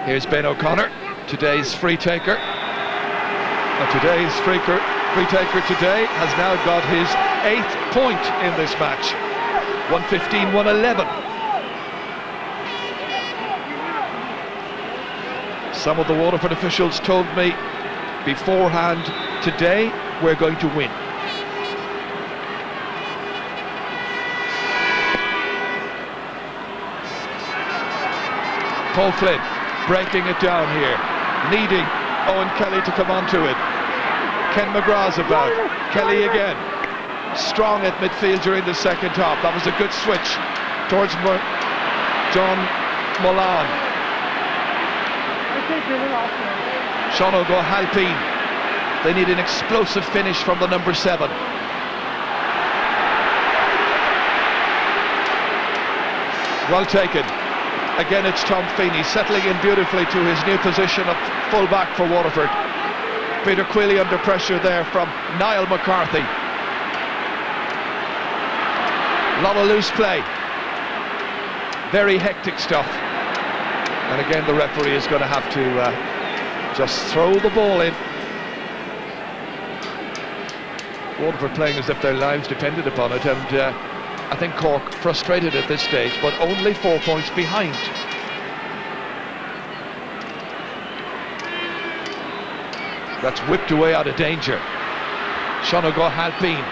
Here's Ben O'Connor, today's free taker. And today's free taker today has now got his 8th point in this match. 115-111. Some of the Waterford officials told me beforehand, today we're going to win. Paul Flynn breaking it down here, needing Owen Kelly to come onto it. Ken McGrath's about. Kelly again. Strong at midfield during the second half. That was a good switch towards John Molan. Sean O'Halpine. They need an explosive finish from the number 7. Well taken. Again, it's Tom Feeney settling in beautifully to his new position of full-back for Waterford. Peter Queally under pressure there from Niall McCarthy. A lot of loose play. Very hectic stuff. And again, the referee is going to have to just throw the ball in. Waterford playing as if their lives depended upon it, and I think Cork frustrated at this stage, but only 4 points behind. That's whipped away out of danger. Sean O'Halpine.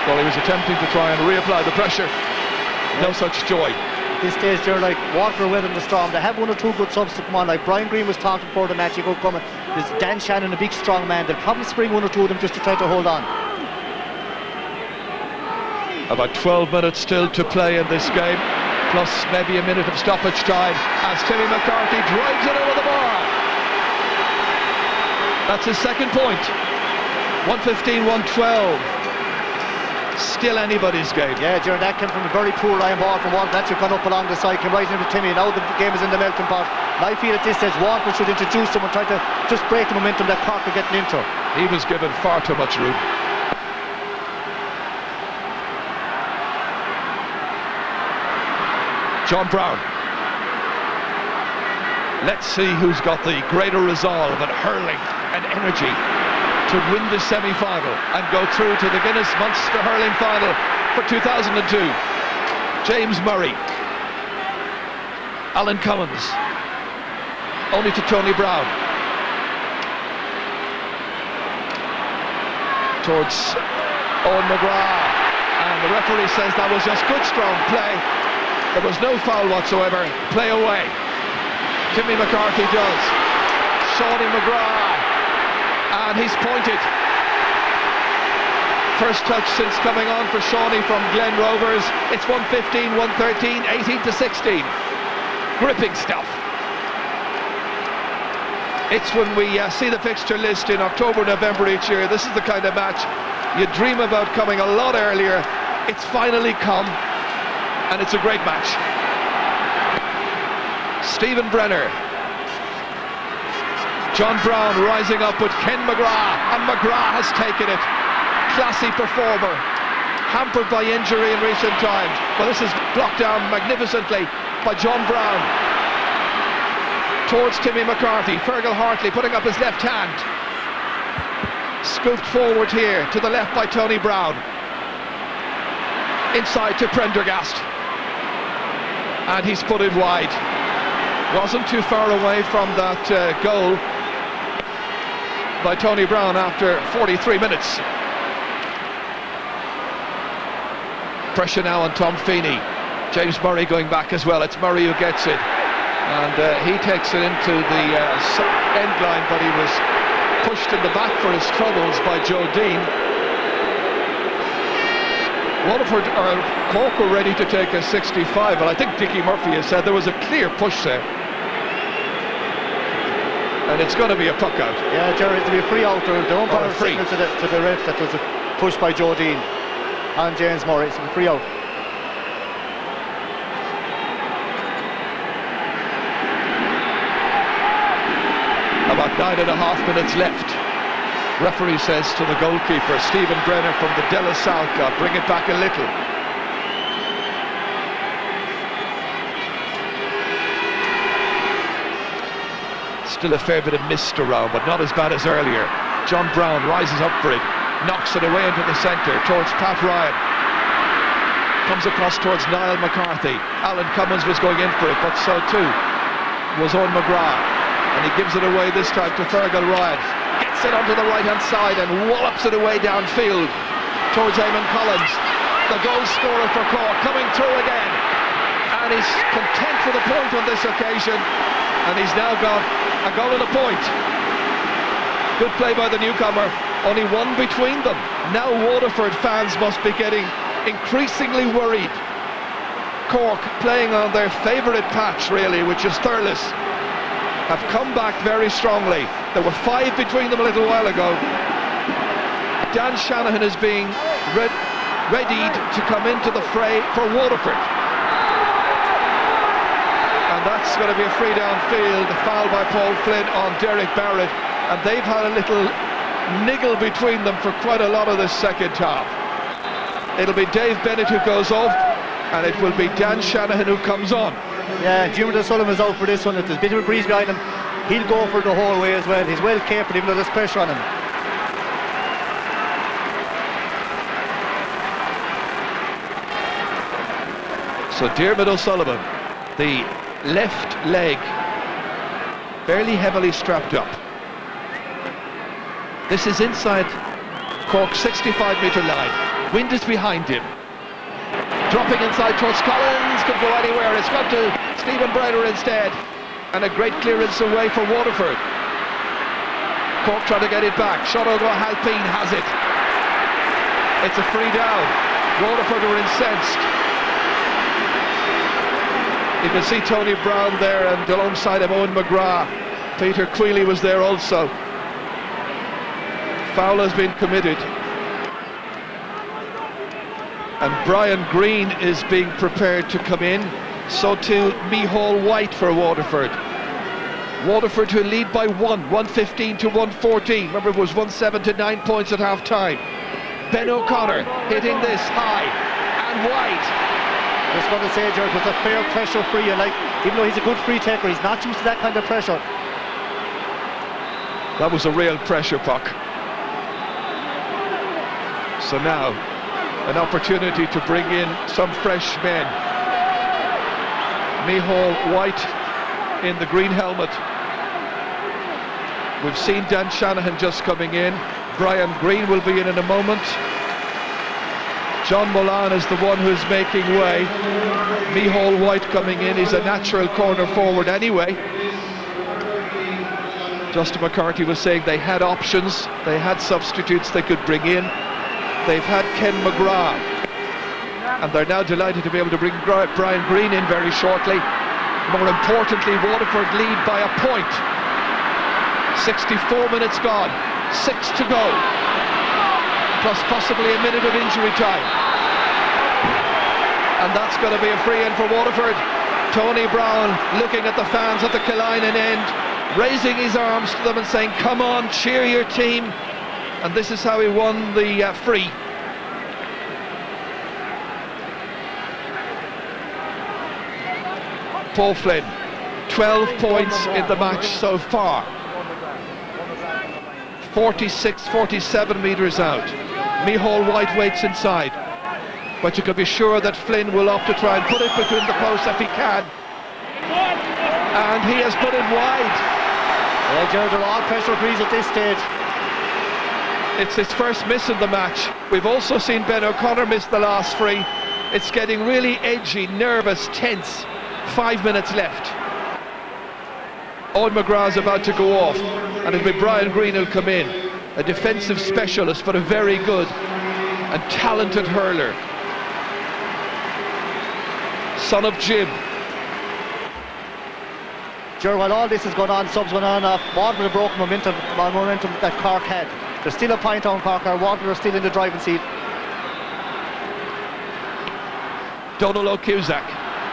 Well, he was attempting to try and reapply the pressure. No such joy. At this stage, they're like Waterford weathering the storm. They have 1 or 2 good subs to come on, like Brian Green was talking before the match. You go coming. There's Dan Shannon, a big strong man. They'll probably spring 1 or 2 of them just to try to hold on. About 12 minutes still to play in this game, plus maybe a minute of stoppage time as Timmy McCarthy drives it over the bar. That's his 2nd point. 115-112. Still anybody's game. Yeah, during that came from a very poor line ball from Waterford. That's gone up along the side, came right into Timmy. Now the game is in the melting pot. And I feel at this stage Waterford should introduce someone trying to just break the momentum that Cork are getting into. He was given far too much room. John Brown. Let's see who's got the greater resolve and hurling and energy to win the semi-final and go through to the Guinness Munster hurling final for 2002. James Murray. Alan Cummins. Only to Tony Brown. Towards Owen McGrath. And the referee says that was just good, strong play. There was no foul whatsoever. Play away. Timmy McCarthy does. Shawnee McGrath. And he's pointed. First touch since coming on for Shawnee from Glen Rovers. It's 115-113, 18-16. Gripping stuff. It's when we see the fixture list in October, November each year. This is the kind of match you dream about coming a lot earlier. It's finally come. And it's a great match. Stephen Brenner. John Brown rising up with Ken McGrath, and McGrath has taken it. Classy performer, hampered by injury in recent times, but this is blocked down magnificently by John Brown. Towards Timmy McCarthy, Fergal Hartley putting up his left hand. Scooped forward here to the left by Tony Brown. Inside to Prendergast. And he's put it wide. Wasn't too far away from that goal by Tony Brown after 43 minutes. Pressure now on Tom Feeney. James Murray going back as well. It's Murray who gets it. And he takes it into the end line, but he was pushed in the back for his troubles by Joe Dean. Waterford or Cork were ready to take a 65, and I think Dickie Murphy has said there was a clear push there. And it's going to be a puck out. Yeah, Jerry, it'll be a free out. The umpire signal to the ref that was a push by Joe Dean and James Murray. It's a free out. About 9.5 minutes left. Referee says to the goalkeeper, Stephen Brenner from the De La Salle Cup, bring it back a little. still a fair bit of mist around, but not as bad as earlier. John Brown rises up for it, knocks it away into the centre towards Pat Ryan. Comes across towards Niall McCarthy. Alan Cummins was going in for it, but so too was Owen McGrath. And he gives it away this time to Fergal Ryan. Gets it onto the right-hand side and wallops it away downfield towards Eamon Collins. The goal scorer for Cork coming through again. And he's content with a point on this occasion. And he's now got a goal and a point. Good play by the newcomer. Only one between them. Now Waterford fans must be getting increasingly worried. Cork, playing on their favourite patch really, which is Thurles, have come back very strongly. There were 5 between them a little while ago. Dan Shanahan is being readied to come into the fray for Waterford. And that's going to be a free downfield, a foul by Paul Flynn on Derek Barrett. And they've had a little niggle between them for quite a lot of this second half. It'll be Dave Bennett who goes off, and it will be Dan Shanahan who comes on. Yeah, Jimmy Sullivan's out for this one. If there's a bit of a breeze behind him, he'll go for the whole way as well. He's well capable, even though there's pressure on him. So Diarmuid O'Sullivan, the left leg fairly heavily strapped up. This is inside Cork's 65-metre line. Wind is behind him. Dropping inside towards Collins, could go anywhere. It's gone to Stephen Browder instead. And a great clearance away for Waterford. Cork trying to get it back. Sean O'Halpine has it. It's a free down. Waterford are incensed. You can see Tony Brown there, and alongside him Owen McGrath. Peter Queally was there also. Foul has been committed. And Brian Green is being prepared to come in. So too Micheál White for Waterford. Waterford who lead by 115 to 114. Remember, it was 1-7 to 9 points at half time. Ben O'Connor hitting this high and wide. I was going to say, Gerard, it was a fair pressure free, and even though he's a good free taker, he's not used to that kind of pressure. That was a real pressure puck. So now an opportunity to bring in some fresh men. Micheál White in the green helmet. We've seen Dan Shanahan just coming in. Brian Green will be in a moment. John Molan is the one who's making way. Micheál White coming in. He's a natural corner forward anyway. Justin McCarthy was saying they had options, they had substitutes they could bring in. They've had Ken McGrath, and they're now delighted to be able to bring Brian Green in very shortly. More importantly, Waterford lead by a point. 64 minutes gone, 6 to go, plus possibly a minute of injury time. And that's going to be a free in for Waterford. Tony Brown looking at the fans at the Killiney end, raising his arms to them and saying, come on, cheer your team. And this is how he won the free. Paul Flynn, 12 points in the match so far. 46, 47 metres out. Micheál White waits inside. But you can be sure that Flynn will opt to try and put it between the posts if he can. And he has put it wide. Yeah, Gerard, they're all pressure frees at this stage. It's his first miss in the match. We've also seen Ben O'Connor miss the last free. It's getting really edgy, nervous, tense. 5 minutes left. Owen McGrath's about to go off, and it'll be Brian Green who'll come in. A defensive specialist, but a very good and talented hurler. Son of Jim. Gerard, while all this has gone on, subs went on off, Waterford have broken momentum that Cork had. There's still a point on Cork, or Waterford are still in the driving seat. Donald O'Cusack,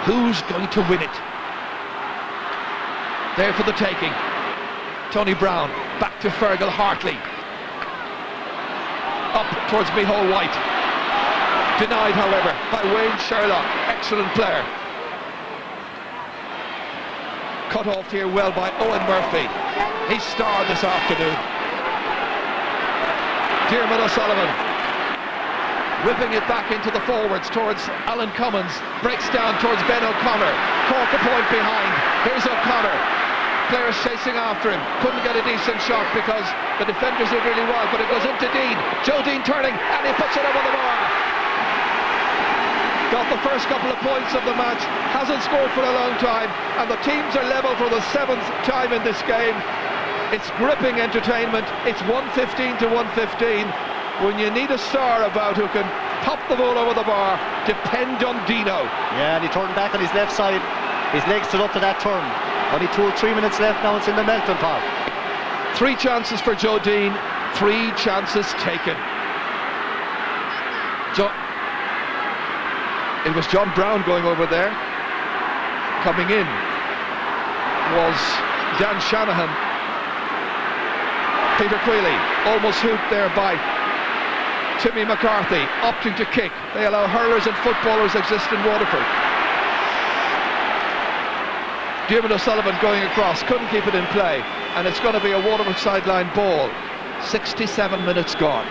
who's going to win it? There for the taking. Tony Brown, back to Fergal Hartley. Up towards Micheál White. Denied, however, by Wayne Sherlock. Excellent player. cut off here well by Owen Murphy. He's starred this afternoon. Diarmuid O'Sullivan whipping it back into the forwards towards Alan Cummins, breaks down towards Ben O'Connor. Cork a point behind. Here's O'Connor. Players chasing after him, couldn't get a decent shot because the defenders did really well, but it goes into Dean. Joe Dean turning, and he puts it over the bar. Got the first couple of points of the match, hasn't scored for a long time, and the teams are level for the 7th time in this game. It's gripping entertainment. It's 115 to 115. When you need a star about who can pop the ball over the bar, depend on Dino. Yeah, and he turned back on his left side. His legs stood up to that turn. Only 2 or 3 minutes left now. It's in the melting pot. 3 chances for Joe Dean, 3 chances taken. It was John Brown going over there. Coming in was Dan Shanahan. Peter Queally almost hooped there by Timmy McCarthy, opting to kick. They allow hurlers and footballers exist in Waterford. Diarmuid O'Sullivan going across, couldn't keep it in play, and it's going to be a Waterford sideline ball. 67 minutes gone.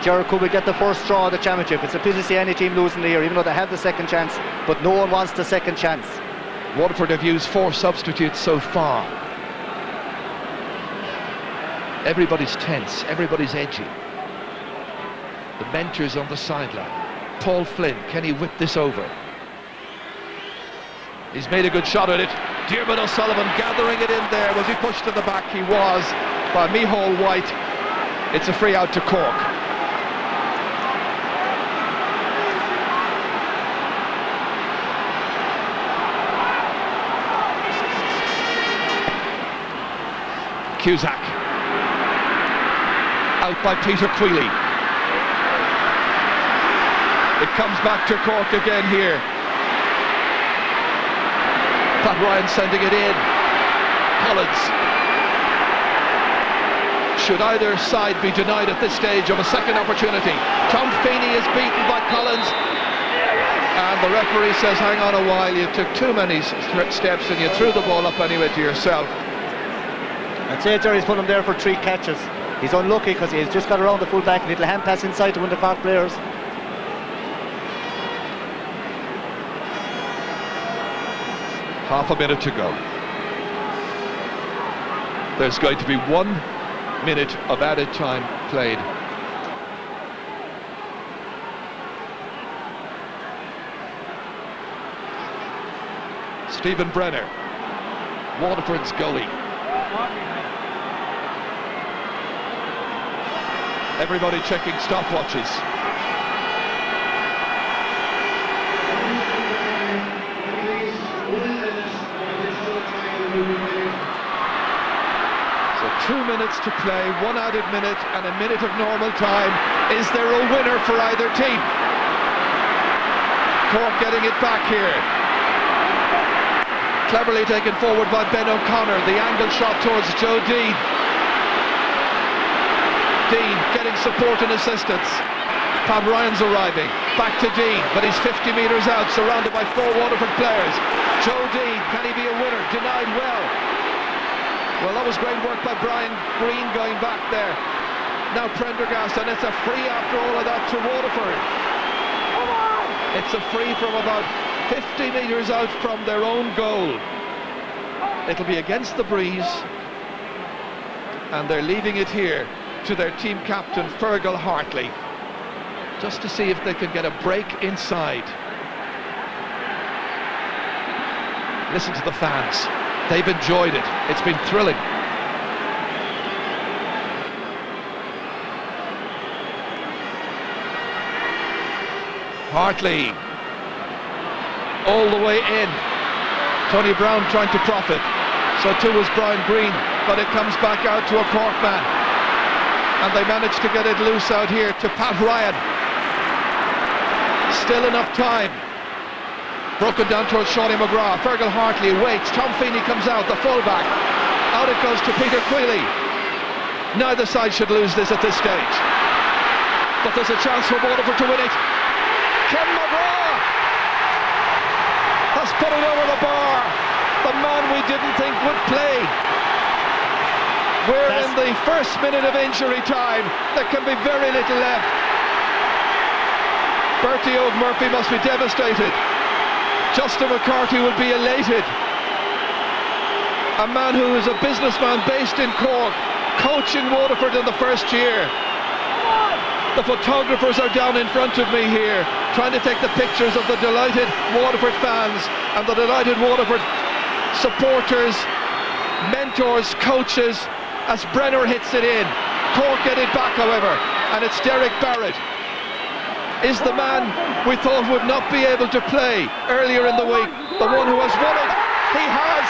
Jericho will get the first straw of the championship. It's a pity to see any team losing here, even though they have the second chance, but no one wants the second chance. Waterford have used 4 substitutes so far. Everybody's tense, everybody's edgy. The mentors on the sideline. Paul Flynn, can he whip this over? He's made a good shot at it. Diarmuid O'Sullivan gathering it in there. Was he pushed to the back? He was by Micheál White. It's a free out to Cork. Cusack. Out by Peter Queally. It comes back to Cork again here. Pat Ryan sending it in. Collins. Should either side be denied at this stage of a second opportunity? Tom Feeney is beaten by Collins, and the referee says, hang on a while, you took too many steps and you threw the ball up anyway to yourself. I'd say Jerry's put him there for 3 catches. He's unlucky because he's just got around the full back, a little hand pass inside to one of the Cork players. Half a minute to go. There's going to be 1 minute of added time played. Stephen Brenner, Waterford's goalie. Everybody checking stopwatches. So 2 minutes to play, 1 added minute and a minute of normal time. Is there a winner for either team? Cork getting it back here. Cleverly taken forward by Ben O'Connor. The angle shot towards Joe Dean. Dean getting support and assistance. Pat Ryan's arriving. Back to Dean, but he's 50 metres out, surrounded by 4 Waterford players. Joe Dean, can he be a winner? Denied well. Well, that was great work by Brian Green going back there. Now Prendergast, and it's a free after all of that to Waterford. It's a free from about 50 metres out from their own goal. It'll be against the breeze, and they're leaving it here to their team captain Fergal Hartley, just to see if they can get a break inside. Listen to the fans. They've enjoyed it. It's been thrilling. Hartley all the way in. Tony Brown trying to profit. So too was Brian Green, but it comes back out to a Cork man. And they managed to get it loose out here to Pat Ryan. Still enough time. Broken down towards Shawnee McGrath. Fergal Hartley waits. Tom Feeney comes out, the fullback. Out it goes to Peter Queally. Neither side should lose this at this stage. But there's a chance for Waterford to win it. Ken McGrath has put it over the bar. The man we didn't think would play. We're in the first minute of injury time. There can be very little left. Bertie O'Murphy must be devastated. Justin McCarthy will be elated. A man who is a businessman based in Cork, coaching Waterford in the first year. The photographers are down in front of me here, trying to take the pictures of the delighted Waterford fans and the delighted Waterford supporters, mentors, coaches, as Brenner hits it in. Cork get it back, however, and it's Derek Barrett. Is the man we thought would not be able to play earlier in the week the one who has won it? He has.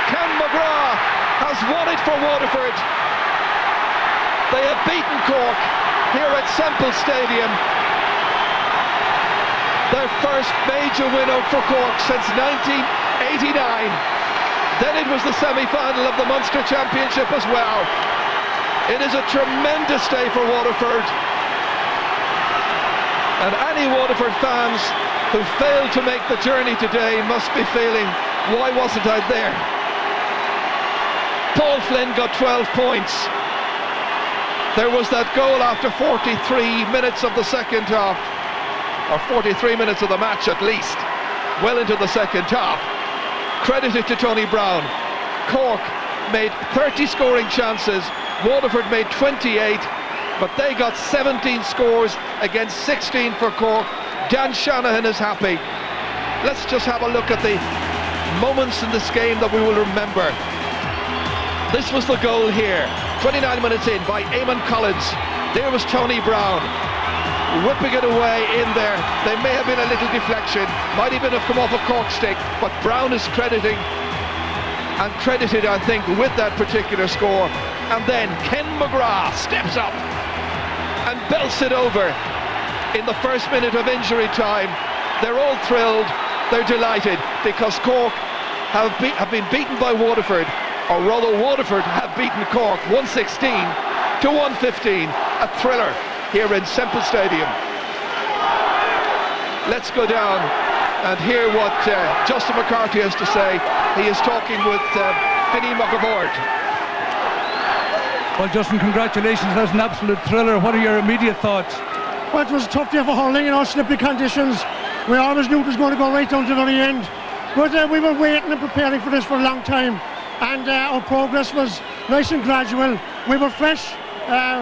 Ken McGrath has won it for Waterford. They have beaten Cork here at Semple Stadium. Their first major win out for Cork since 1989. Then it was the semi-final of the Munster Championship as well. It is a tremendous day for Waterford. And any Waterford fans who failed to make the journey today must be feeling, why wasn't I there? Paul Flynn got 12 points. There was that goal after 43 minutes of the second half, or 43 minutes of the match at least, well into the second half. Credited to Tony Brown. Cork made 30 scoring chances, Waterford made 28, but they got 17 scores against 16 for Cork. Dan Shanahan is happy. Let's just have a look at the moments in this game that we will remember. This was the goal here, 29 minutes in, by Eamon Collins. There was Tony Brown whipping it away in there. There may have been a little deflection, might even have come off a Cork stick, but Brown is credited, I think, with that particular score. And then Ken McGrath steps up and belts it over in the first minute of injury time. They're all thrilled, they're delighted, because Cork have been beaten by Waterford, or rather Waterford have beaten Cork 116 to 115, a thriller here in Semple Stadium. Let's go down and hear what Justin McCarthy has to say. He is talking with Vinnie McAvoy. Well, Justin, congratulations. That's an absolute thriller. What are your immediate thoughts? Well, it was a tough day for hurling, slippery conditions. We always knew it was going to go right down to the very end. But we were waiting and preparing for this for a long time. And our progress was nice and gradual. We were fresh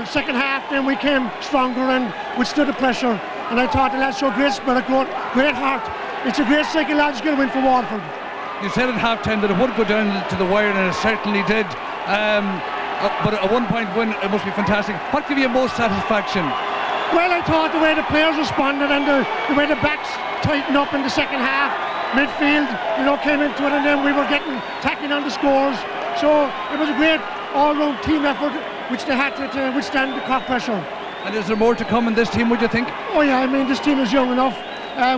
second half, then we came stronger and withstood the pressure. And I thought the lads showed great spirit, great heart. It's a great psychological win for Waterford. You said at half-time that it would go down to the wire, and it certainly did. But a one-point win, it must be fantastic. What gave you most satisfaction? Well, I thought the way the players responded and the way the backs tightened up in the second half, midfield, came into it, and then we were tacking on the scores. So it was a great all-round team effort, which they had to withstand the Cork pressure. And is there more to come in this team, would you think? Oh yeah, this team is young enough.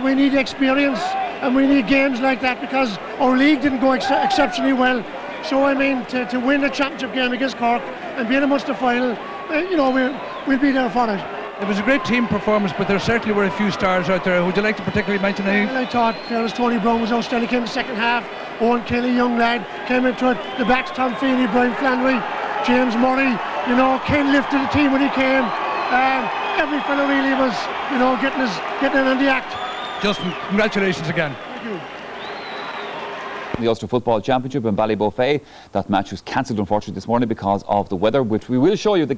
We need experience, and we need games like that, because our league didn't go exceptionally well. So to win the championship game against Cork and be in a Munster final, we'll be there for it. It was a great team performance, but there certainly were a few stars out there. Would you like to particularly mention any? I thought Tony Brown was outstanding. Came in the second half. Owen Kelly, young lad, came into it. The backs, Tom Feeney, Brian Flannery, James Murray. Ken lifted the team when he came. Every fellow really was, getting in on the act. Justin, congratulations again. Thank you. The Ulster Football Championship in Ballybofey. That match was cancelled unfortunately this morning because of the weather, which we will show you the